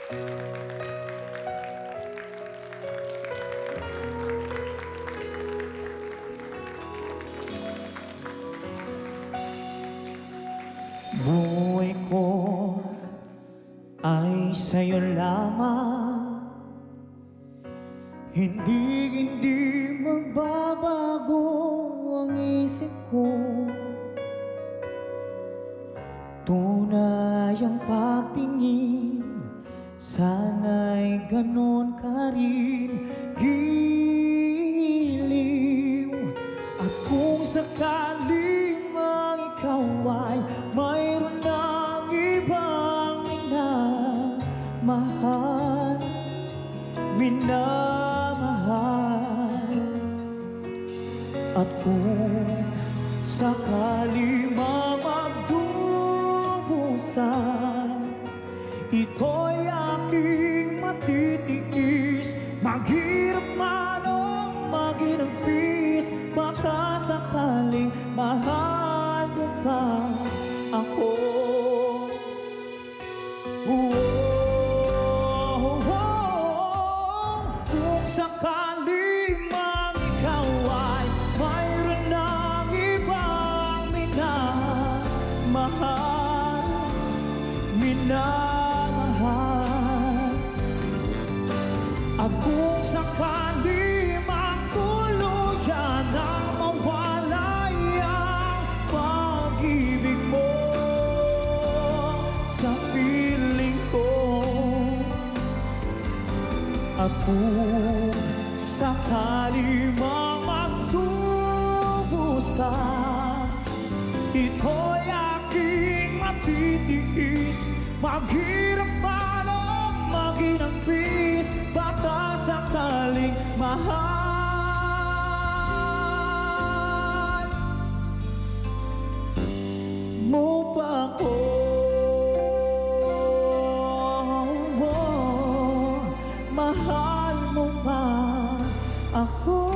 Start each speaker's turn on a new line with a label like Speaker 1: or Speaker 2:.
Speaker 1: Buhay ko ay sa'yo lamang, hindi magbabago ang isip ko. Tunay ang pagtingin, sana'y ganon ka rin giliw. At kung sakaling mang ikaw ay mayroon ng ibang minamahal, at kung sakali magdubusan, ito'y aking matitiis. Maghirap man o maginagpis, baka sakaling mahal mo pa ako. Kung sakali mang ikaw ay mayroon ng ibang minamahal, at kung sakali mang tuluyan ang mawalay ang pag-ibig mo sa piling ko, at kung sakali mang magdubusan, ito'y aking matitiis. Maghirap man o maginagpis, baka sakaling mahal mo pa ako. Mahal mo pa ako.